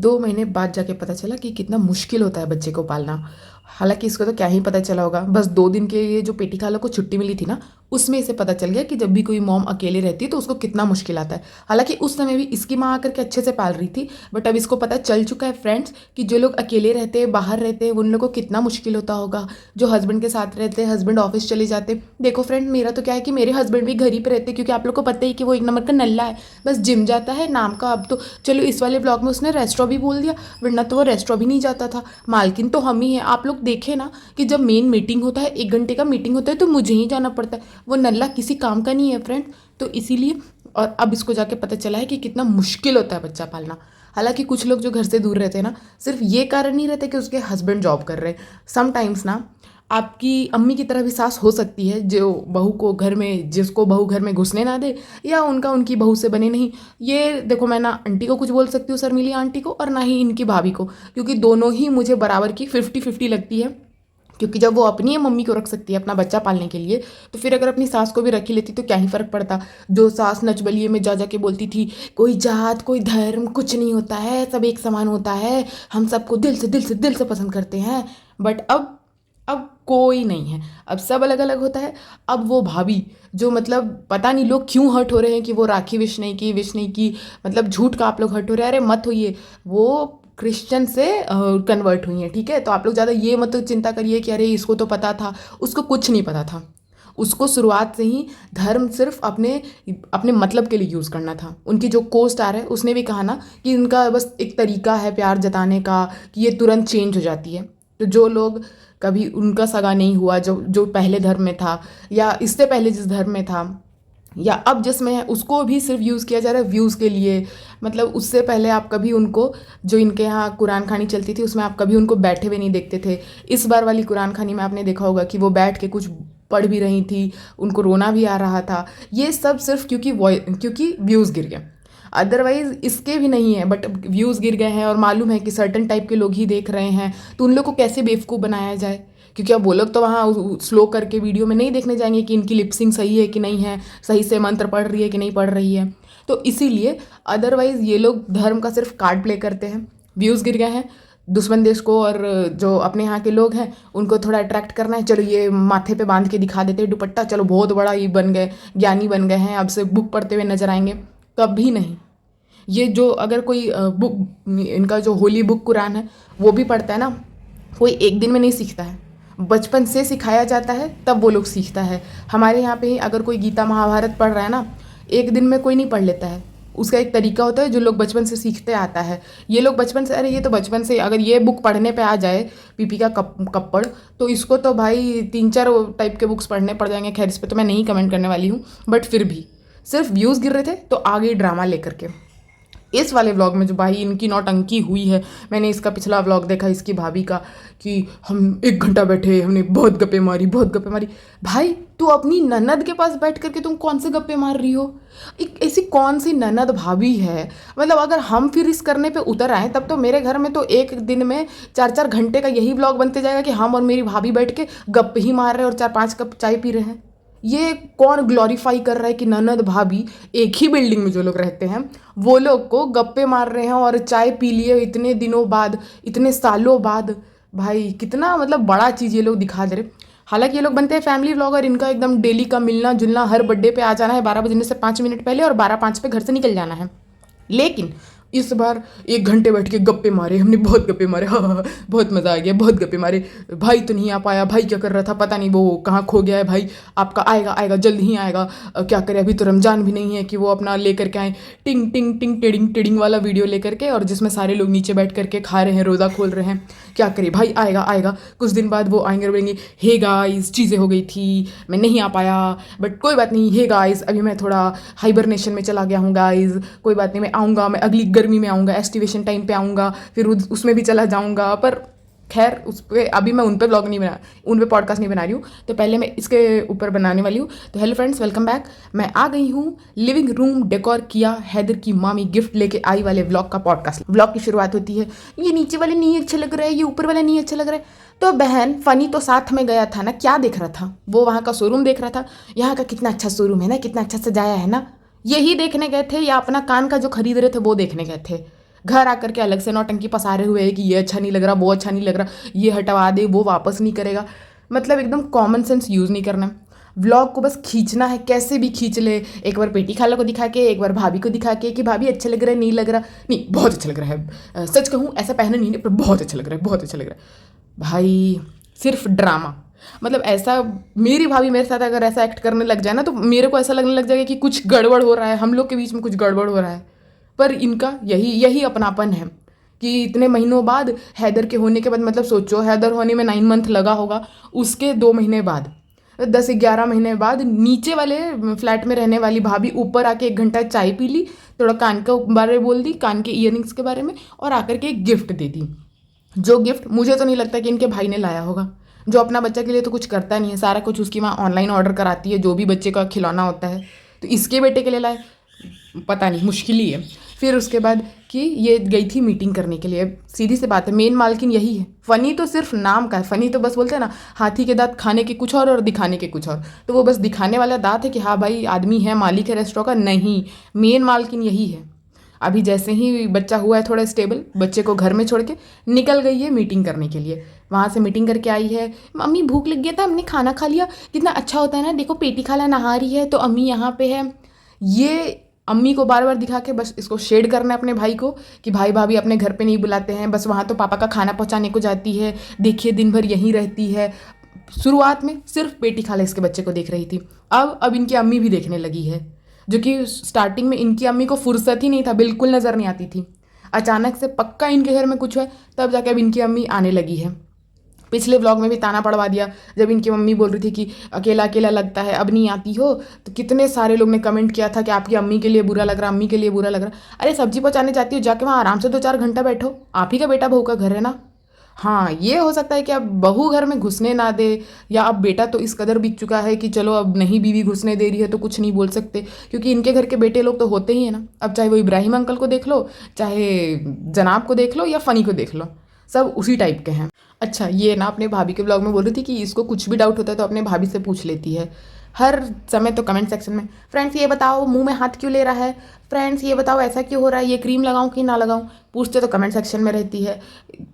2 महीने बाद जाके पता चला कि कितना मुश्किल होता है बच्चे को पालना। हालांकि इसको तो क्या ही पता चला होगा, बस 2 दिन के लिए जो पेटी खाला को छुट्टी मिली थी ना, उसमें इसे पता चल गया कि जब भी कोई मॉम अकेले रहती है तो उसको कितना मुश्किल आता है। हालांकि उस समय भी इसकी माँ आकर के अच्छे से पाल रही थी, बट अब इसको पता चल चुका है फ्रेंड्स कि जो लोग अकेले रहते हैं, बाहर रहते हैं, उन लोगों को कितना मुश्किल होता होगा। जो हस्बैंड के साथ रहते हैं, हस्बैंड ऑफिस चले जाते हैं। देखो फ्रेंड, मेरा तो क्या है कि मेरे हस्बैंड भी घर ही पे रहते हैं, क्योंकि आप लोग को पता ही कि वो एक नंबर का नल्ला है, बस जिम जाता है नाम का। अब तो चलो इस वाले ब्लॉग में उसने रेस्टोरेंट भी बोल दिया, वरना तो वो रेस्टोरेंट भी नहीं जाता था। मालकिन तो हम ही हैं। आप लोग देखे ना कि जब मेन मीटिंग होता है, 1 घंटे का मीटिंग होता है, तो मुझे ही जाना पड़ता है। वो नल्ला किसी काम का नहीं है फ्रेंड। तो इसीलिए और अब इसको जाके पता चला है कि कितना मुश्किल होता है बच्चा पालना। हालांकि कुछ लोग जो घर से दूर रहते हैं ना, सिर्फ ये कारण नहीं रहते कि उसके हस्बैंड जॉब कर रहे हैं। समटाइम्स ना आपकी अम्मी की तरह भी सास हो सकती है, जो बहू को घर में, जिसको बहू घर में घुसने ना दे, या उनका उनकी बहू से बने नहीं। ये देखो, मैं ना आंटी को कुछ बोल सकती हूँ, शर्मिली आंटी को, और ना ही इनकी भाभी को, क्योंकि दोनों ही मुझे बराबर की 50-50 लगती है। क्योंकि जब वो अपनी मम्मी को रख सकती है अपना बच्चा पालने के लिए, तो फिर अगर अपनी सास को भी रख ही लेती तो क्या ही फ़र्क पड़ता। जो सास नचबलिए में जा जा के बोलती थी, कोई जात कोई धर्म कुछ नहीं होता है, सब एक समान होता है, हम सबको दिल से दिल से दिल से पसंद करते हैं। बट अब कोई नहीं है, अब सब अलग अलग होता है। अब वो भाभी जो, मतलब पता नहीं लोग क्यों हर्ट हो रहे हैं कि वो राखी विश नहीं की, मतलब झूठ का आप लोग हर्ट हो रहे हैं। अरे मत होइए, वो क्रिश्चियन से कन्वर्ट हुई हैं, ठीक है। तो आप लोग ज़्यादा ये मत चिंता करिए कि अरे इसको तो पता था। उसको कुछ नहीं पता था। उसको शुरुआत से ही धर्म सिर्फ अपने अपने मतलब के लिए यूज़ करना था। उनकी जो को स्टार है उसने भी कहा ना कि उनका बस एक तरीका है प्यार जताने का, कि ये तुरंत चेंज हो जाती है। तो जो लोग कभी उनका सगा नहीं हुआ, जो जो पहले धर्म में था, या इससे पहले जिस धर्म में था, या अब जिसमें है, उसको भी सिर्फ यूज़ किया जा रहा है व्यूज़ के लिए। मतलब उससे पहले आप कभी उनको, जो इनके यहाँ कुरान खानी चलती थी उसमें आप कभी उनको बैठे हुए नहीं देखते थे। इस बार वाली कुरान खानी में आपने देखा होगा कि वो बैठ के कुछ पढ़ भी रही थी, उनको रोना भी आ रहा था। ये सब सिर्फ क्योंकि व्यूज़ गिर गए। अदरवाइज इसके भी नहीं है, बट व्यूज़ गिर गए हैं और मालूम है कि सर्टन टाइप के लोग ही देख रहे हैं, तो उन लोग को कैसे बेवकूफ़ बनाया जाए। क्योंकि अब वो लोग तो वहाँ स्लो करके वीडियो में नहीं देखने जाएंगे कि इनकी लिपसिंग सही है कि नहीं है, सही से मंत्र पढ़ रही है कि नहीं पढ़ रही है। तो इसीलिए अदरवाइज़ ये लोग धर्म का सिर्फ कार्ड प्ले करते हैं। व्यूज़ गिर गए हैं, दुश्मन देश को और जो अपने यहाँ के लोग हैं उनको थोड़ा अट्रैक्ट करना है, चलो ये माथे पे बांध के दिखा देते हैं दुपट्टा, चलो बहुत बड़ा ये बन गए, ज्ञानी बन गए हैं, अब से बुक पढ़ते हुए नजर आएंगे। कभी नहीं। ये जो अगर कोई बुक, इनका जो होली बुक कुरान है वो भी पढ़ता है ना, कोई एक दिन में नहीं सीखता है, बचपन से सिखाया जाता है तब वो लोग सीखता है। हमारे यहाँ पे ही अगर कोई गीता महाभारत पढ़ रहा है ना, एक दिन में कोई नहीं पढ़ लेता है। उसका एक तरीका होता है जो लोग बचपन से सीखते आता है। ये लोग बचपन से, अरे ये तो बचपन से, अगर ये बुक पढ़ने पे आ जाए, पीपी का कप्पड़, तो इसको तो भाई 3-4 टाइप के बुक्स पढ़ने पड़ जाएंगे। खैर इस पर तो मैं नहीं कमेंट करने वाली हूँ, बट फिर भी सिर्फ व्यूज़ गिर रहे थे तो आगे ड्रामा लेकर के। इस वाले व्लॉग में जो भाई इनकी नौटंकी हुई है, मैंने इसका पिछला व्लॉग देखा इसकी भाभी का, कि हम 1 घंटा बैठे, हमने बहुत गप्पे मारी, बहुत गप्पे मारी। भाई तू अपनी ननद के पास बैठ करके तुम कौन से गप्पे मार रही हो? एक ऐसी कौन सी ननद भाभी है? मतलब अगर हम फिर इस करने पे उतर आए, तब तो मेरे घर में तो एक दिन में 4-4 घंटे का यही व्लॉग बनते जाएगा कि हम और मेरी भाभी बैठ के गप्पे ही मार रहे हैं और 4-5 कप चाय पी रहे हैं। ये कौन ग्लोरीफाई कर रहा है कि ननद भाभी, एक ही बिल्डिंग में जो लोग रहते हैं वो लोग को गप्पे मार रहे हैं और चाय पी लिए इतने दिनों बाद, इतने सालों बाद। भाई कितना मतलब बड़ा चीज़ ये लोग दिखा दे रहे। हालांकि ये लोग बनते हैं फैमिली व्लॉगर, इनका एकदम डेली का मिलना जुलना, हर बर्थडे पे आ जाना है 12 बजने से 5 मिनट पहले और 12:05 पे घर से निकल जाना है। लेकिन इस बार 1 घंटे बैठ के गप्पे मारे, हमने बहुत गप्पे मारे, हाँ हाँ हाँ, बहुत मज़ा आ गया, बहुत गप्पे मारे। भाई तो नहीं आ पाया, भाई क्या कर रहा था पता नहीं, वो कहाँ खो गया है भाई, आपका आएगा आएगा जल्द ही आएगा। क्या करें, अभी तो रमज़ान भी नहीं है कि वो अपना लेकर के आए टिंग टिंग टिंग टिडिंग टिडिंग वाला वीडियो लेकर के, और जिसमें सारे लोग नीचे बैठ करके खा रहे हैं, रोज़ा खोल रहे हैं। क्या करें भाई, आएगा आएगा। कुछ दिन बाद वो आएंगे और बोलेंगे, हे गाइस चीज़ें हो गई थी, मैं नहीं आ पाया, बट कोई बात नहीं, हे गाइस अभी मैं थोड़ा हाइबरनेशन में चला गया हूँ गाइस, कोई बात नहीं, मैं आऊँगा, मैं अगली गर्मी में आऊँगा, एस्टिवेशन टाइम पे आऊँगा, फिर उसमें भी चला जाऊँगा। पर खैर उस पर अभी मैं उन पर ब्लॉग नहीं बना, उन पर पॉडकास्ट नहीं बना रही हूँ, तो पहले मैं इसके ऊपर बनाने वाली हूँ। तो हेलो फ्रेंड्स, वेलकम बैक। मैं आ गई हूँ लिविंग रूम डेकोर किया हैदर की मामी गिफ्ट लेके आई वाले व्लॉग का पॉडकास्ट। व्लॉग की शुरुआत होती है, ये नीचे वाले नहीं अच्छे लग रहे हैं, ये ऊपर वाले नहीं अच्छे लग रहे। तो बहन फनी तो साथ में गया था ना, क्या देख रहा था वो? वहाँ का शोरूम देख रहा था, यहाँ का कितना अच्छा शोरूम है ना, कितना अच्छा सजाया है ना, यही देखने गए थे, या अपना कान का जो खरीद रहे थे वो देखने गए थे? घर आकर के अलग से नौटंकी पसारे हुए है कि ये अच्छा नहीं लग रहा, वो अच्छा नहीं लग रहा, ये हटवा दे, वो वापस नहीं करेगा। मतलब एकदम कॉमन सेंस यूज़ नहीं करना। व्लॉग को बस खींचना है, कैसे भी खींच ले, एक बार पेटी खाला को दिखा के, एक बार भाभी को दिखा के कि भाभी अच्छा लग रहा है, नहीं लग रहा, नहीं बहुत अच्छा लग रहा है, सच कहूँ ऐसा पहना नहीं है पर बहुत अच्छा लग रहा है, बहुत अच्छा लग रहा है। भाई सिर्फ ड्रामा। मतलब ऐसा मेरी भाभी मेरे साथ अगर ऐसा एक्ट करने लग जाए ना तो मेरे को ऐसा लगने लग जाएगा कि कुछ गड़बड़ हो रहा है, हम लोग के बीच में कुछ गड़बड़ हो रहा है। पर इनका यही यही अपनापन है कि इतने महीनों बाद हैदर के होने के बाद, मतलब सोचो हैदर होने में 9 मंथ लगा होगा, उसके 2 महीने बाद 10-11 महीने बाद नीचे वाले फ्लैट में रहने वाली भाभी ऊपर आके 1 घंटा चाय पी ली, थोड़ा कान के बारे में बोल दी, कान के ईयरिंग्स के बारे में, और आकर के एक गिफ्ट दे दी। जो गिफ्ट मुझे तो नहीं लगता कि इनके भाई ने लाया होगा। जो अपना बच्चा के लिए तो कुछ करता नहीं है, सारा कुछ उसकी माँ ऑनलाइन ऑर्डर कराती है जो भी बच्चे का खिलौना होता है, तो इसके बेटे के लिए लाए, पता नहीं, मुश्किल ही है। फिर उसके बाद कि ये गई थी मीटिंग करने के लिए। सीधी सी बात है, मेन मालकिन यही है। फ़नी तो सिर्फ नाम का है, फ़नी तो बस बोलते हैं ना, हाथी के दांत खाने के कुछ और दिखाने के कुछ और, तो वो बस दिखाने वाला दांत है कि हाँ भाई आदमी है, मालिक है रेस्टोरेंट का, नहीं, मेन मालकिन यही है। अभी जैसे ही बच्चा हुआ है थोड़ा स्टेबल, बच्चे को घर में छोड़ के निकल गई है मीटिंग करने के लिए। वहाँ से मीटिंग करके आई है, मम्मी भूख लग गया था, हमने खाना खा लिया, कितना अच्छा होता है ना, देखो पेटी खाला नहा रही है तो अम्मी यहाँ पे है। ये अम्मी को बार बार दिखा के बस इसको शेड करना है अपने भाई को कि भाई भाभी अपने घर पे नहीं बुलाते हैं, बस वहाँ तो पापा का खाना पहुँचाने को जाती है, देखिए दिन भर यहीं रहती है। शुरुआत में सिर्फ बेटी खाला इसके बच्चे को देख रही थी, अब इनकी अम्मी भी देखने लगी है, जो कि स्टार्टिंग में इनकी अम्मी को फुर्सत ही नहीं था, बिल्कुल नज़र नहीं आती थी। अचानक से पक्का इनके घर में कुछ है, तब जाके अब इनकी अम्मी आने लगी है। पिछले व्लॉग में भी ताना पड़वा दिया जब इनकी मम्मी बोल रही थी कि अकेला अकेला लगता है, अब नहीं आती हो, तो कितने सारे लोग ने कमेंट किया था कि आपकी अम्मी के लिए बुरा लग रहा, अम्मी के लिए बुरा लग रहा। अरे सब्जी पहुँचाने जाती हो, जाके वहाँ आराम से 2-4 घंटा बैठो, आप ही का बेटा बहू का घर है ना। हाँ, ये हो सकता है कि अब बहू घर में घुसने ना दे, या अब बेटा तो इस कदर बिक चुका है कि चलो अब नहीं बीवी घुसने दे रही है तो कुछ नहीं बोल सकते, क्योंकि इनके घर के बेटे लोग तो होते ही हैं ना। अब चाहे वो इब्राहिम अंकल को देख लो, चाहे जनाब को देख लो, या फ़नी को देख लो, सब उसी टाइप के हैं। अच्छा, ये ना अपने भाभी के ब्लॉग में बोल रही थी कि इसको कुछ भी डाउट होता है तो अपने भाभी से पूछ लेती है हर समय। तो कमेंट सेक्शन में, फ्रेंड्स ये बताओ मुंह में हाथ क्यों ले रहा है, फ्रेंड्स ये बताओ ऐसा क्यों हो रहा है, ये क्रीम लगाऊं कि ना लगाऊं, पूछते तो कमेंट सेक्शन में रहती है।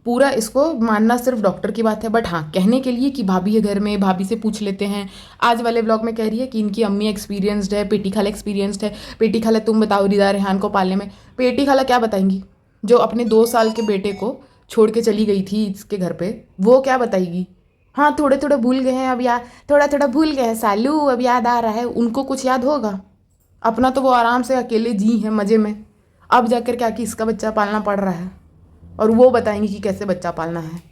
पूरा इसको मानना सिर्फ डॉक्टर की बात है, बट हाँ कहने के लिए कि भाभी है घर में, भाभी से पूछ लेते हैं। आज वाले ब्लॉग में कह रही है कि इनकी अम्मी एक्सपीरियंसड है, पेटी खाला एक्सपीरियंसड है। पेटी खाला तुम बताओ रिदा रेहान को पालने में। पेटी खाला क्या बताएंगी, जो अपने 2 साल के बेटे को छोड़ के चली गई थी इसके घर पे, वो क्या बताएगी। हाँ थोड़े थोड़े भूल गए हैं अब, याद थोड़ा थोड़ा भूल गए हैं सालू, अब याद आ रहा है, उनको कुछ याद होगा। अपना तो वो आराम से अकेले जी हैं मज़े में, अब जाकर क्या कि इसका बच्चा पालना पड़ रहा है, और वो बताएंगी कि कैसे बच्चा पालना है।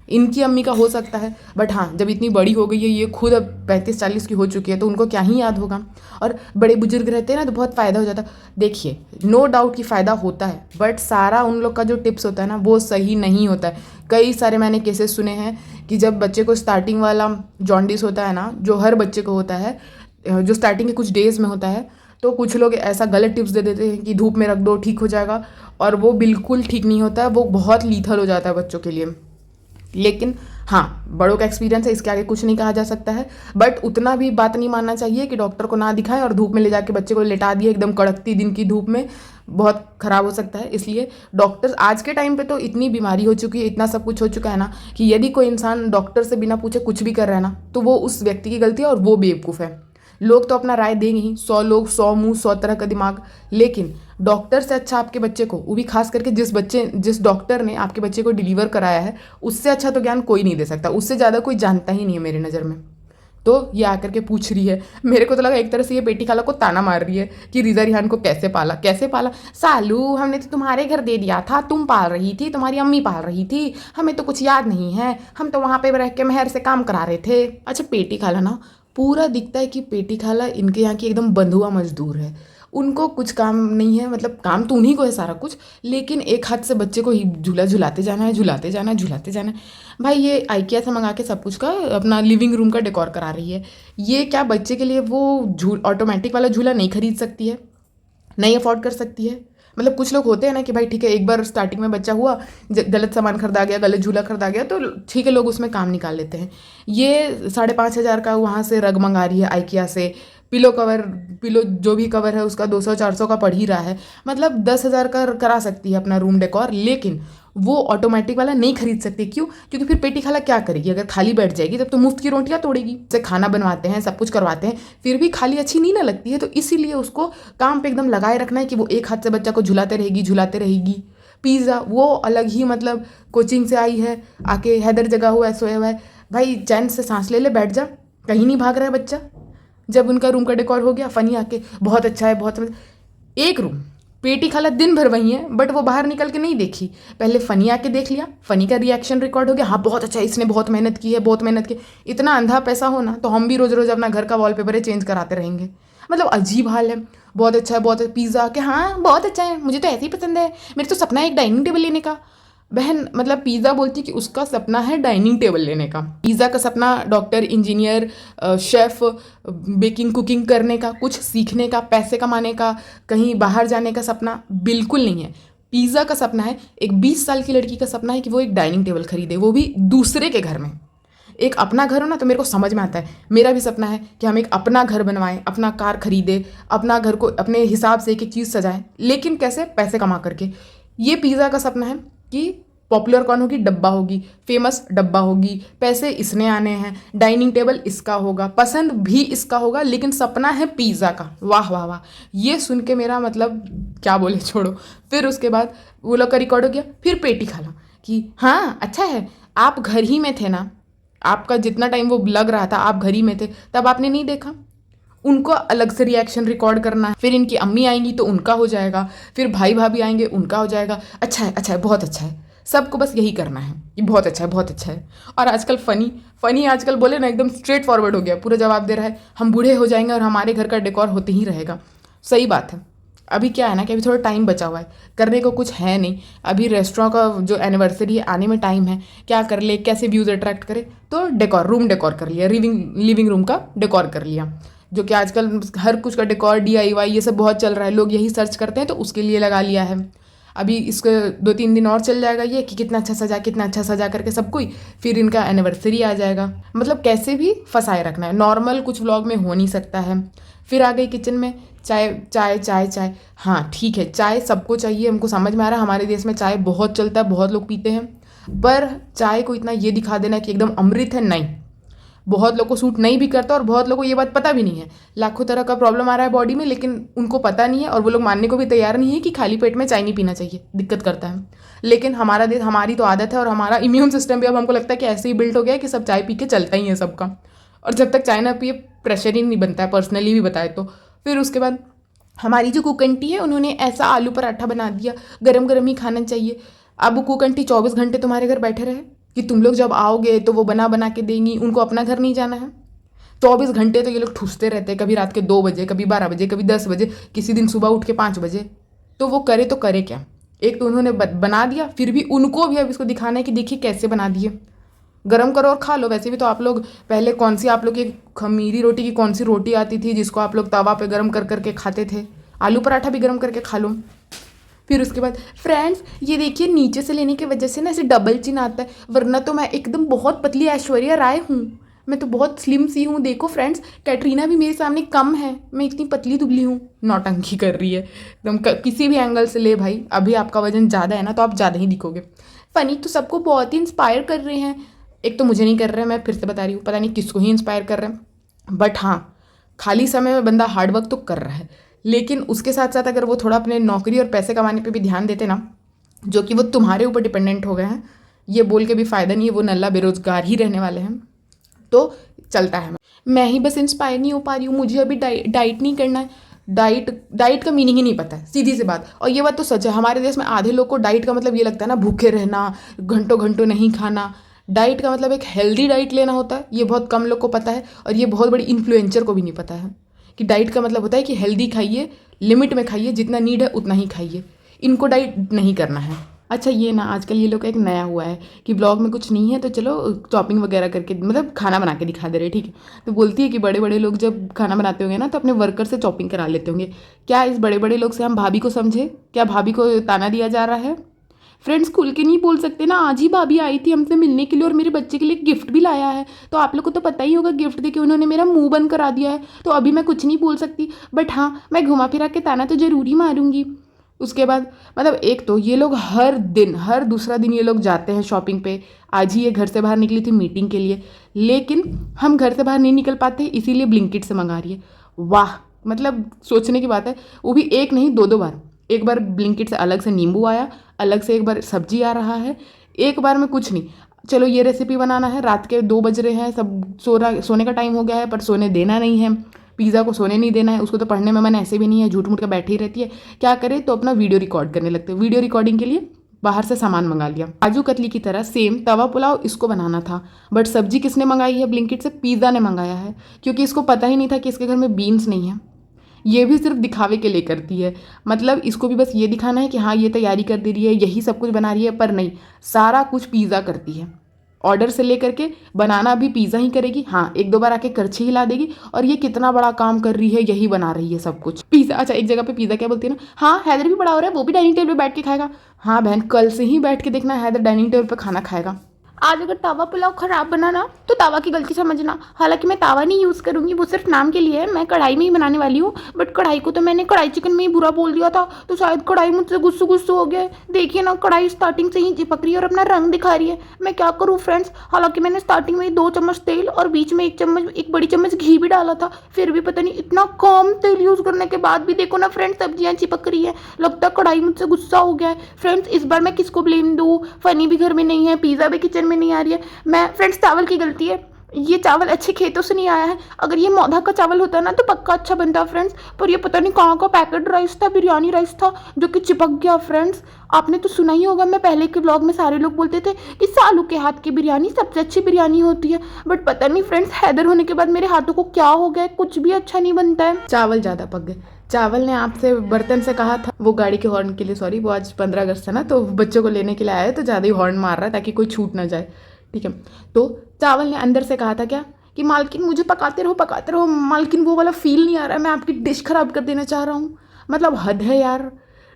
इनकी अम्मी का हो सकता है, बट हाँ जब इतनी बड़ी हो गई है, ये खुद अब 35-40 की हो चुकी है, तो उनको क्या ही याद होगा। और बड़े बुजुर्ग रहते हैं ना तो बहुत फ़ायदा हो जाता है। देखिए नो डाउट कि फ़ायदा होता है, बट सारा उन लोग का जो टिप्स होता है ना वो सही नहीं होता है। कई सारे मैंने केसेस सुने हैं कि जब बच्चे को स्टार्टिंग वाला जॉन्डिस होता है ना, जो हर बच्चे को होता है, जो स्टार्टिंग के कुछ डेज़ में होता है, तो कुछ लोग ऐसा गलत टिप्स दे देते हैं कि धूप में रख दो ठीक हो जाएगा, और वो बिल्कुल ठीक नहीं होता है, वो बहुत लीथल हो जाता है बच्चों के लिए। लेकिन हाँ बड़ों का एक्सपीरियंस है, इसके आगे कुछ नहीं कहा जा सकता है, बट उतना भी बात नहीं मानना चाहिए कि डॉक्टर को ना दिखाएं और धूप में ले जाके बच्चे को लेटा दिए एकदम कड़कती दिन की धूप में, बहुत ख़राब हो सकता है। इसलिए डॉक्टर्स आज के टाइम पे तो इतनी बीमारी हो चुकी है, इतना सब कुछ हो चुका है ना, कि यदि कोई इंसान डॉक्टर से बिना पूछे कुछ भी कर रहा है ना, तो वो उस व्यक्ति की गलती है और वो बेवकूफ़ है। लोग तो अपना राय देंगे ही, 100 लोग 100 मुंह 100 तरह का दिमाग, लेकिन डॉक्टर से अच्छा आपके बच्चे को, वो भी खास करके जिस डॉक्टर ने आपके बच्चे को डिलीवर कराया है, उससे अच्छा तो ज्ञान कोई नहीं दे सकता, उससे ज़्यादा कोई जानता ही नहीं है मेरी नज़र में। तो ये आकर के पूछ रही है, मेरे को तो लगा एक तरह से ये बेटी खाला को ताना मार रही है कि रिजा रिहान को कैसे पाला, कैसे पाला, सालू हमने तो तुम्हारे घर दे दिया था, तुम पाल रही थी, तुम्हारी अम्मी पाल रही थी, हमें तो कुछ याद नहीं है, हम तो वहाँ पे रह के मेहर से काम करा रहे थे। अच्छा पेटी खाला ना पूरा दिखता है कि पेटी खाला इनके यहाँ की एकदम बंधुआ मजदूर है, उनको कुछ काम नहीं है, मतलब काम तो उन्हीं को है सारा कुछ, लेकिन एक हाथ से बच्चे को ही झूला झुलाते जाना है, झुलाते जाना है, झुलाते जाना है। भाई ये आइकिया से मंगा के सब कुछ का अपना लिविंग रूम का डेकोर करा रही है, ये क्या बच्चे के लिए वो ऑटोमेटिक वाला झूला नहीं खरीद सकती है, नहीं अफोर्ड कर सकती है। मतलब कुछ लोग होते हैं ना कि भाई ठीक है एक बार स्टार्टिंग में बच्चा हुआ, गलत सामान खरीदा गया, गलत झूला खरीदा गया, तो ठीक है लोग उसमें काम निकाल लेते हैं। ये 5,500 का वहाँ से रग मंगा रही है आइकिया से, पिलो कवर, पिलो जो भी कवर है उसका 200-400 का पड़ ही रहा है। मतलब 10,000 का करा सकती है अपना रूम डेकोर, लेकिन वो ऑटोमेटिक वाला नहीं खरीद सकती। क्यों? क्योंकि फिर पेटी खाला क्या करेगी? अगर खाली बैठ जाएगी तब तो मुफ्त की रोटियां तोड़ेगी। जैसे खाना बनवाते हैं, सब कुछ करवाते हैं, फिर भी खाली अच्छी नहीं ना लगती है। तो इसीलिए उसको काम पे एकदम लगाए रखना है कि वो एक हाथ से बच्चा को झुलाते रहेगी, झुलाते रहेगी। पिज़्ज़ा वो अलग ही, मतलब कोचिंग से आई है, आके हैदर जगा हुआ है, सोया हुआ है, भाई चैन से सांस ले ले, बैठ जा, कहीं नहीं भाग रहा है बच्चा। जब उनका रूम का डेकोर हो गया, फनी आके बहुत अच्छा है, बहुत एक रूम, पेटी खाला दिन भर वही है, बट वो बाहर निकल के नहीं देखी। पहले फनी आके देख लिया, फनी का रिएक्शन रिकॉर्ड हो गया, हाँ बहुत अच्छा है, इसने बहुत मेहनत की है, बहुत मेहनत की। इतना अंधा पैसा हो ना तो हम भी रोज रोज अपना घर का वॉलपेपर चेंज कराते रहेंगे। मतलब अजीब हाल है। बहुत अच्छा है, बहुत पिज़्ज़ा के, हाँ बहुत अच्छा है, मुझे तो ऐसे ही पसंद है, मेरे तो सपना है एक डाइनिंग टेबल लेने का। बहन मतलब पिज़्ज़ा बोलती कि उसका सपना है डाइनिंग टेबल लेने का। पिज़्ज़ा का सपना doctor, engineer, chef, baking cooking करने का, कुछ सीखने का, पैसे कमाने का, कहीं बाहर जाने का सपना बिल्कुल नहीं है। पिज़्ज़ा का सपना है, एक 20 साल की लड़की का सपना है कि वो एक डाइनिंग टेबल खरीदे, वो भी दूसरे के घर में। एक अपना घर हो ना तो मेरे को समझ में आता है। मेरा भी सपना है कि हम एक अपना घर बनवाएं, अपना कार खरीदे, अपना घर को अपने हिसाब से एक एक चीज़ सजाएं, लेकिन कैसे? पैसे कमा करके। ये पिज़्ज़ा का सपना है कि पॉपुलर कौन होगी? डब्बा होगी, फेमस डब्बा होगी, पैसे इसने आने हैं, डाइनिंग टेबल इसका होगा, पसंद भी इसका होगा, लेकिन सपना है पिज़्ज़ा का। वाह वाह वाह, ये सुन के मेरा मतलब क्या बोले, छोड़ो। फिर उसके बाद वो लोग का रिकॉर्ड हो गया, फिर पेटी खाला कि हाँ अच्छा है, आप घर ही में थे ना, आपका जितना टाइम वो लग रहा था आप घर ही में थे, तब आपने नहीं देखा। उनको अलग से रिएक्शन रिकॉर्ड करना है, फिर इनकी अम्मी आएंगी तो उनका हो जाएगा, फिर भाई भाभी आएंगे उनका हो जाएगा, अच्छा है, बहुत अच्छा है। सबको बस यही करना है कि बहुत अच्छा है, बहुत अच्छा है। और आजकल फनी, फनी आजकल बोले ना एकदम स्ट्रेट फॉरवर्ड हो गया, पूरा जवाब दे रहा है, हम बूढ़े हो जाएंगे और हमारे घर का डेकोर होते ही रहेगा। सही बात है। अभी क्या है ना कि अभी थोड़ा टाइम बचा हुआ है, करने को कुछ है नहीं। अभी रेस्टोरेंट का जो एनिवर्सरी है आने में टाइम है, क्या कर ले, कैसे व्यूज़ अट्रैक्ट करे, तो डेकोर, रूम डेकोर कर लिया, लिविंग रूम का डेकोर कर लिया। जो कि आजकल हर कुछ का डेकोर, DIY ये सब बहुत चल रहा है, लोग यही सर्च करते हैं तो उसके लिए लगा लिया है। अभी इसको 2-3 दिन और चल जाएगा ये कि कितना अच्छा सजा, कितना अच्छा सजा करके सब कोई, फिर इनका एनिवर्सरी आ जाएगा। मतलब कैसे भी फंसाए रखना है, नॉर्मल कुछ व्लॉग में हो नहीं सकता है। फिर आ गई किचन में, चाय चाय चाय चाय। हाँ ठीक है, चाय सबको चाहिए, हमको समझ में आ रहा है, हमारे देश में चाय बहुत चलता है, बहुत लोग पीते हैं, पर चाय को इतना ये दिखा देना कि एकदम अमृत है, नहीं। बहुत लोग को सूट नहीं भी करता और बहुत लोगों को ये बात पता भी नहीं है। लाखों तरह का प्रॉब्लम आ रहा है बॉडी में, लेकिन उनको पता नहीं है और वो लोग मानने को भी तैयार नहीं है कि खाली पेट में चाय नहीं पीना चाहिए, दिक्कत करता है। लेकिन हमारा देश, हमारी तो आदत है और हमारा इम्यून सिस्टम भी अब हमको लगता है कि ऐसे ही बिल्ट हो गया है कि सब चाय पी के चलता ही है सबका। और जब तक चाय ना पिए प्रेशर ही नहीं बनता है, पर्सनली भी बताए तो। फिर उसके बाद हमारी जो कुक आंटी है उन्होंने ऐसा आलू पराठा बना दिया, गरम गरम ही खाना चाहिए। अब कुक आंटी 24 घंटे तुम्हारे घर बैठे रहे कि तुम लोग जब आओगे तो वो बना बना के देंगी, उनको अपना घर नहीं जाना है? 24 घंटे तो ये लोग ठूसते रहते हैं, कभी रात के 2 बजे, कभी 12 बजे, कभी 10 बजे, किसी दिन सुबह उठ के 5 बजे। तो वो करे तो करे क्या? एक तो उन्होंने बना दिया, फिर भी उनको भी अब इसको दिखाना है कि देखिए कैसे बना दिए। गरम करो और खा लो। वैसे भी तो आप लोग पहले कौन सी, आप लोग की खमीरी रोटी की कौन सी रोटी आती थी जिसको आप लोग तवा पे गरम कर करके खाते थे? आलू पराठा भी गरम करके खा लो। फिर उसके बाद फ्रेंड्स ये देखिए, नीचे से लेने की वजह से ना ऐसे डबल चिन आता है, वरना तो मैं एकदम बहुत पतली ऐश्वर्या राय हूँ, मैं तो बहुत स्लिम सी हूँ, देखो फ्रेंड्स कैटरीना भी मेरे सामने कम है, मैं इतनी पतली दुबली हूँ। नौटंकी कर रही है एकदम, किसी भी एंगल से ले भाई, अभी आपका वजन ज़्यादा है ना तो आप ज़्यादा ही दिखोगे। फ़नी तो सबको बहुत ही इंस्पायर कर रहे हैं, एक तो मुझे नहीं कर रहे हैं, मैं फिर से बता रही हूँ, पता नहीं किसको ही इंस्पायर कर रहे हैं। बट हाँ, खाली समय में बंदा हार्डवर्क तो कर रहा है, लेकिन उसके साथ साथ अगर वो थोड़ा अपने नौकरी और पैसे कमाने पे भी ध्यान देते ना, जो कि वो तुम्हारे ऊपर डिपेंडेंट हो गए हैं, ये बोल के भी फ़ायदा नहीं है, वो नल्ला बेरोजगार ही रहने वाले हैं, तो चलता है। मैं ही बस इंस्पायर नहीं हो पा रही हूँ, मुझे अभी डाइट नहीं करना है। डाइट का मीनिंग ही नहीं पता है, सीधी सी बात। और ये बात तो सच है, हमारे देश में आधे लोग को डाइट का मतलब ये लगता है ना, भूखे रहना, घंटों घंटों नहीं खाना। डाइट का मतलब एक हेल्दी डाइट लेना होता है, ये बहुत कम लोग को पता है, और ये बहुत बड़ी इन्फ्लुएंसर को भी नहीं पता है कि डाइट का मतलब होता है कि हेल्दी खाइए, लिमिट में खाइए, जितना नीड है उतना ही खाइए। इनको डाइट नहीं करना है। अच्छा ये ना आजकल ये लोग का एक नया हुआ है कि ब्लॉग में कुछ नहीं है तो चलो चॉपिंग वगैरह करके, मतलब खाना बना के दिखा दे रहे, ठीक है। तो बोलती है कि बड़े बड़े लोग जब खाना बनाते होंगे ना तो अपने वर्कर से चॉपिंग करा लेते होंगे। क्या इस बड़े बड़े लोग से हम भाभी को समझे? क्या भाभी को ताना दिया जा रहा है? फ्रेंड्स खुल के नहीं बोल सकते ना, आज ही भाभी आई थी हमसे मिलने के लिए और मेरे बच्चे के लिए गिफ्ट भी लाया है, तो आप लोग को तो पता ही होगा गिफ्ट देके उन्होंने मेरा मुंह बंद करा दिया है, तो अभी मैं कुछ नहीं बोल सकती, बट हाँ मैं घुमा फिरा के ताना तो ज़रूरी मारूंगी। उसके बाद मतलब एक तो ये लोग हर दिन हर दूसरा दिन ये लोग जाते हैं शॉपिंग पे। आज ही ये घर से बाहर निकली थी मीटिंग के लिए, लेकिन हम घर से बाहर नहीं निकल पाते इसीलिए ब्लिंकिट से मंगा रही है। वाह, मतलब सोचने की बात है, वो भी एक नहीं दो दो बार। एक बार ब्लिंकिट से अलग से नींबू आया, अलग से एक बार सब्जी आ रहा है, एक बार में कुछ नहीं। चलो ये रेसिपी बनाना है, रात के 2 बज रहे हैं, सब सोने का टाइम हो गया है, पर सोने देना नहीं है, पिज़्ज़ा को सोने नहीं देना है, उसको तो पढ़ने में मन ऐसे भी नहीं है, झूठ मूठ के बैठी ही रहती है। क्या करे तो अपना वीडियो रिकॉर्ड करने लगते हैं। वीडियो रिकॉर्डिंग के लिए बाहर से सामान मंगा लिया। काजू कतली की तरह सेम तवा पुलाव इसको बनाना था, बट सब्जी किसने मंगाई है ब्लिंकिट से? पिज़्ज़ा ने मंगाया है, क्योंकि इसको पता ही नहीं था कि इसके घर में बीन्स नहीं है। ये भी सिर्फ दिखावे के लिए करती है, मतलब इसको भी बस ये दिखाना है कि हाँ ये तैयारी कर दे रही है, यही सब कुछ बना रही है, पर नहीं, सारा कुछ पिज़्ज़ा करती है। ऑर्डर से लेकर के बनाना भी पिज़्ज़ा ही करेगी। हाँ एक दो बार आके करछी हिला देगी, और ये कितना बड़ा काम कर रही है, यही बना रही है सब कुछ पिज़्ज़ा। अच्छा एक जगह पे पिज़्ज़ा क्या बोलती है ना, हाँ हैदर भी बड़ा हो रहा है, वो भी डाइनिंग टेबल पे बैठ के खाएगा। हाँ बहन, कल से ही बैठ के देखना हैदर डाइनिंग टेबल पे खाना खाएगा। आज अगर तावा पुलाव ख़राब बना ना तो तावा की गलती समझना, हालांकि मैं तावा नहीं यूज़ करूँगी, वो सिर्फ नाम के लिए है, मैं कढ़ाई में ही बनाने वाली हूँ। बट कढ़ाई को तो मैंने कढ़ाई चिकन में ही बुरा बोल दिया था, तो शायद कढ़ाई मुझसे गुस्सू गुस्सू हो गया है। देखिए ना कढ़ाई स्टार्टिंग से ही चिपक रही है और अपना रंग दिखा रही है, मैं क्या करूँ फ्रेंड्स। हालांकि मैंने स्टार्टिंग में ही 2 चम्मच तेल और बीच में एक बड़ी चम्मच घी भी डाला था, फिर भी पता नहीं इतना कम तेल यूज़ करने के बाद भी देखो ना फ्रेंड्स सब्जियाँ चिपक रही है। लगता है कढ़ाई मुझसे गुस्सा हो गया है। फ्रेंड्स इस बार मैं किसको ब्लेम दूँ? फनी भी घर में नहीं है, पिज़्ज़ा भी किचन में नहीं आ रही है। मैं फ्रेंड्स चावल की गलती है, ये चावल अच्छे खेतों से नहीं आया है। अगर ये मौधा का चावल होता ना तो पक्का अच्छा बनता फ्रेंड्स, पर ये पता नहीं कहाँ का पैकेट राइस था, बिरयानी राइस था, जो कि चिपक गया फ्रेंड्स। आपने तो सुना ही होगा, मैं पहले के ब्लॉग में सारे लोग बोलते थे कि सालू के हाथ की बिरयानी सबसे अच्छी बिरयानी होती है, बट पता नहीं फ्रेंड्स हैदर होने के बाद मेरे हाथों को क्या हो गया, कुछ भी अच्छा नहीं बनता है। चावल ज़्यादा पक गए। चावल ने आपसे बर्तन से कहा था, वो गाड़ी के हॉर्न के लिए, सॉरी वो आज 15 अगस्त है ना, तो बच्चों को लेने के लिए आया तो ज़्यादा ही हॉर्न मार रहा है ताकि कोई छूट ना जाए, ठीक है। तो चावल ने अंदर से कहा था क्या कि मालकिन मुझे पकाते रहो मालकिन, वो वाला फील नहीं आ रहा है, मैं आपकी डिश खराब कर देना चाह रहा हूँ। मतलब हद है यार,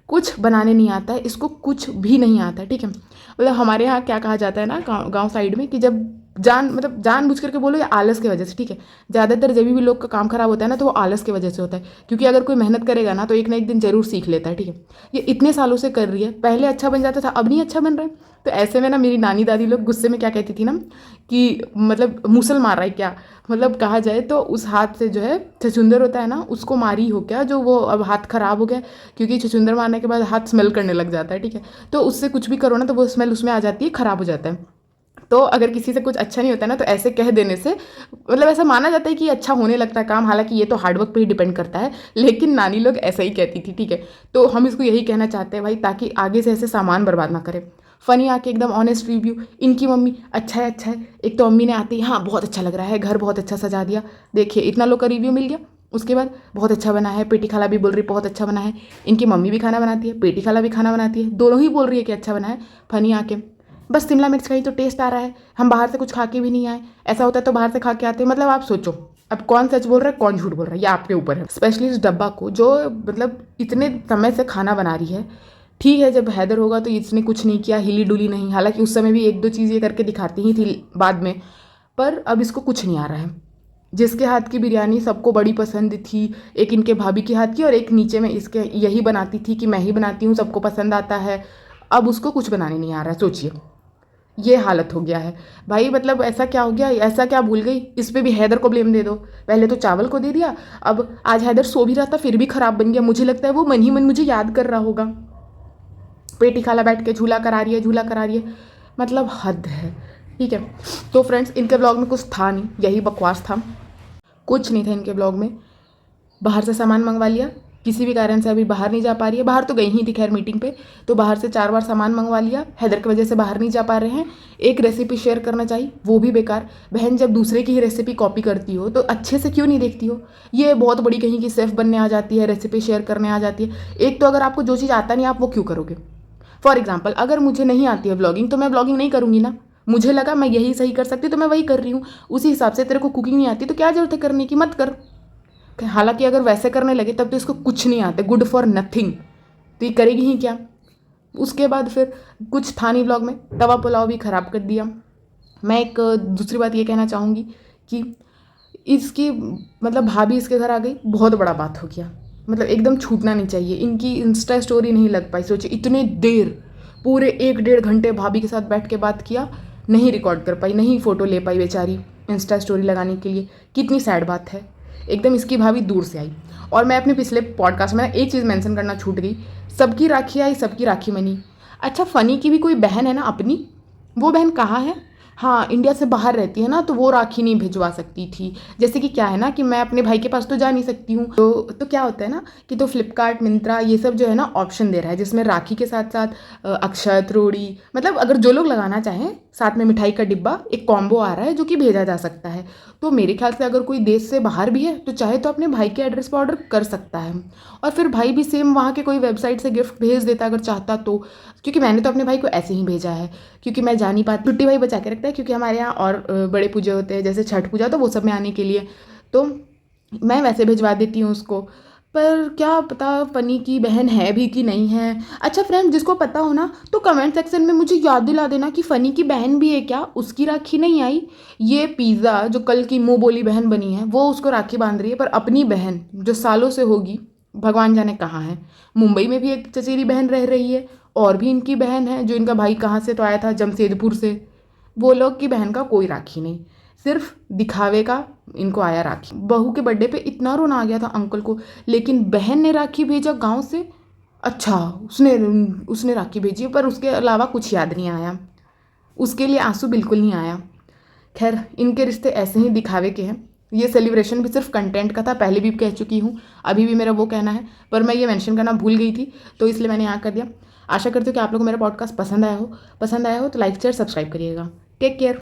कुछ बनाने नहीं आता है इसको, कुछ भी नहीं आता है, ठीक है। मतलब हमारे यहाँ क्या कहा जाता है ना गाँव साइड में, कि जब जानबूझ करके बोलो या आलस की वजह से, ठीक है। ज़्यादातर जब भी लोग का काम खराब होता है ना तो वो आलस की वजह से होता है, क्योंकि अगर कोई मेहनत करेगा ना तो एक ना एक दिन जरूर सीख लेता है, ठीक है। ये इतने सालों से कर रही है, पहले अच्छा बन जाता था, अब नहीं अच्छा बन रहा है। तो ऐसे में ना मेरी नानी दादी लोग गुस्से में क्या कहती थी ना, कि मतलब मूसल मार रहा है क्या, मतलब कहा जाए तो उस हाथ से जो है छछूंदर होता है ना, उसको मारी हो क्या, जो वो अब हाथ खराब हो गया, क्योंकि छछूंदर मारने के बाद हाथ स्मेल करने लग जाता है, ठीक है। तो उससे कुछ भी करो ना तो वो स्मेल उसमें आ जाती है, खराब हो जाता है। तो अगर किसी से कुछ अच्छा नहीं होता ना तो ऐसे कह देने से मतलब ऐसा माना जाता है कि अच्छा होने लगता है काम, हालांकि ये तो हार्डवर्क पे ही डिपेंड करता है, लेकिन नानी लोग ऐसा ही कहती थी, ठीक है। तो हम इसको यही कहना चाहते हैं भाई, ताकि आगे से ऐसे सामान बर्बाद ना करें। फ़नी आके एकदम ऑनेस्ट रिव्यू, इनकी मम्मी अच्छा है अच्छा है, एक तो मम्मी ने आते ही हाँ बहुत अच्छा लग रहा है, घर बहुत अच्छा सजा दिया, देखिए इतना लोग का रिव्यू मिल गया। उसके बाद बहुत अच्छा बना है, पेटी खाला भी बोल रही बहुत अच्छा बना है, इनकी मम्मी भी खाना बनाती है, पेटी खाला भी खाना बनाती है, दोनों ही बोल रही है कि अच्छा बना है। फ़नी आके बस शिमला मिर्च का ही तो टेस्ट आ रहा है, हम बाहर से कुछ खा के भी नहीं आए, ऐसा होता है तो बाहर से खा के आते हैं। मतलब आप सोचो अब कौन सच बोल रहा है कौन झूठ बोल रहा है, ये आपके ऊपर है। स्पेशली इस डब्बा को जो मतलब इतने समय से खाना बना रही है, ठीक है जब हैदर होगा तो इसने कुछ नहीं किया, हिली डुली नहीं, हालांकि उस समय भी एक दो चीज़ ये करके दिखाती ही थी बाद में, पर अब इसको कुछ नहीं आ रहा है। जिसके हाथ की बिरयानी सबको बड़ी पसंद थी, एक इनके भाभी के हाथ की और एक नीचे में इसके यही बनाती थी कि मैं ही बनाती हूँ सबको पसंद आता है, अब उसको कुछ बनाने नहीं आ रहा है। सोचिए ये हालत हो गया है भाई, मतलब ऐसा क्या हो गया, ऐसा क्या भूल गई, इस पे भी हैदर को ब्लेम दे दो। पहले तो चावल को दे दिया, अब आज हैदर सो भी रहा था फिर भी खराब बन गया, मुझे लगता है वो मन ही मन मुझे याद कर रहा होगा। पेटी खाला बैठ के झूला करा रही है झूला करा रही है, मतलब हद है, ठीक है। तो फ्रेंड्स इनके ब्लॉग में कुछ था नहीं, यही बकवास था, कुछ नहीं था इनके ब्लॉग में। बाहर से सामान मंगवा लिया, किसी भी कारण से अभी बाहर नहीं जा पा रही है, बाहर तो गई ही थी खैर मीटिंग पे, तो बाहर से 4 बार सामान मंगवा लिया, हैदर की वजह से बाहर नहीं जा पा रहे हैं। एक रेसिपी शेयर करना चाहिए वो भी बेकार। बहन जब दूसरे की ही रेसिपी कॉपी करती हो तो अच्छे से क्यों नहीं देखती हो, ये बहुत बड़ी कहीं की सेफ बनने आ जाती है, रेसिपी शेयर करने आ जाती है। एक तो अगर आपको जो चीज़ आता नहीं आप वो क्यों करोगे। फॉर एग्जाम्पल अगर मुझे नहीं आती है ब्लॉगिंग तो मैं ब्लॉगिंग नहीं करूँगी ना, मुझे लगा मैं यही सही कर सकती तो मैं वही कर रही हूँ। उसी हिसाब से तेरे को कुकिंग नहीं आती तो क्या जरूरत है करने की, मत कर। हालांकि अगर वैसे करने लगे तब तो इसको कुछ नहीं आता, गुड फॉर नथिंग, तो ये करेगी ही क्या। उसके बाद फिर कुछ था नहीं ब्लॉग में, तवा पुलाव भी ख़राब कर दिया। मैं एक दूसरी बात ये कहना चाहूँगी कि इसकी मतलब भाभी इसके घर आ गई, बहुत बड़ा बात हो गया, मतलब एकदम छूटना नहीं चाहिए। इनकी इंस्टा स्टोरी नहीं लग पाई, सोचिए इतने देर, पूरे 1-1.5 घंटे भाभी के साथ बैठ के बात किया, नहीं रिकॉर्ड कर पाई, नहीं फ़ोटो ले पाई बेचारी इंस्टा स्टोरी लगाने के लिए। कितनी सैड बात है, एकदम इसकी भाभी दूर से आई। और मैं अपने पिछले पॉडकास्ट में एक चीज़ मेंशन करना छूट गई, सबकी राखी आई सबकी राखी मनी। अच्छा, फ़नी की भी कोई बहन है ना अपनी, वो बहन कहाँ है? हाँ, इंडिया से बाहर रहती है ना, तो वो राखी नहीं भिजवा सकती थी। जैसे कि क्या है ना कि मैं अपने भाई के पास तो जा नहीं सकती हूँ, तो क्या होता है ना कि तो फ्लिपकार्ट, मिंत्रा ये सब जो है ना ऑप्शन दे रहा है, जिसमें राखी के साथ साथ अक्षत, रोड़ी, मतलब अगर जो लोग लगाना चाहें साथ में मिठाई का डिब्बा, एक कॉम्बो आ रहा है जो कि भेजा जा सकता है। तो मेरे ख्याल से अगर कोई देश से बाहर भी है तो चाहे तो अपने भाई के एड्रेस पर ऑर्डर कर सकता है, और फिर भाई भी सेम वहाँ के कोई वेबसाइट से गिफ्ट भेज देता अगर चाहता तो। क्योंकि मैंने तो अपने भाई को ऐसे ही भेजा है, क्योंकि मैं जा नहीं पाती। छुट्टी भाई बचा के रखता है, क्योंकि हमारे यहाँ और बड़े पूजे होते हैं जैसे छठ पूजा, तो वो सब में आने के लिए तो मैं वैसे भिजवा देती हूँ उसको। पर क्या पता पनी की बहन है भी कि नहीं है। अच्छा फ्रेंड, जिसको पता हो ना तो कमेंट सेक्शन में मुझे याद दिला देना कि फ़नी की बहन भी है क्या, उसकी राखी नहीं आई। ये पिज़्ज़ा जो कल की मुँह बोली बहन बनी है वो उसको राखी बांध रही है, पर अपनी बहन जो सालों से होगी भगवान जाने कहाँ है। मुंबई में भी एक चचेरी बहन रह रही है, और भी इनकी बहन है जो इनका भाई कहाँ से तो आया था, जमशेदपुर से। वो लोग की बहन का कोई राखी नहीं, सिर्फ दिखावे का इनको आया राखी। बहू के बर्थडे पे इतना रोना आ गया था अंकल को, लेकिन बहन ने राखी भेजा गांव से। अच्छा, उसने उसने राखी भेजी, पर उसके अलावा कुछ याद नहीं आया, उसके लिए आंसू बिल्कुल नहीं आया। खैर, इनके रिश्ते ऐसे ही दिखावे के हैं। ये सेलिब्रेशन भी सिर्फ कंटेंट का था, पहले भी कह चुकी हूँ, अभी भी मेरा वो कहना है, पर मैं ये मेंशन करना भूल गई थी तो इसलिए मैंने यहाँ कर दिया। आशा करती हूँ कि आप लोगों को मेरा पॉडकास्ट पसंद आया हो तो लाइक शेयर सब्सक्राइब करिएगा। Take care.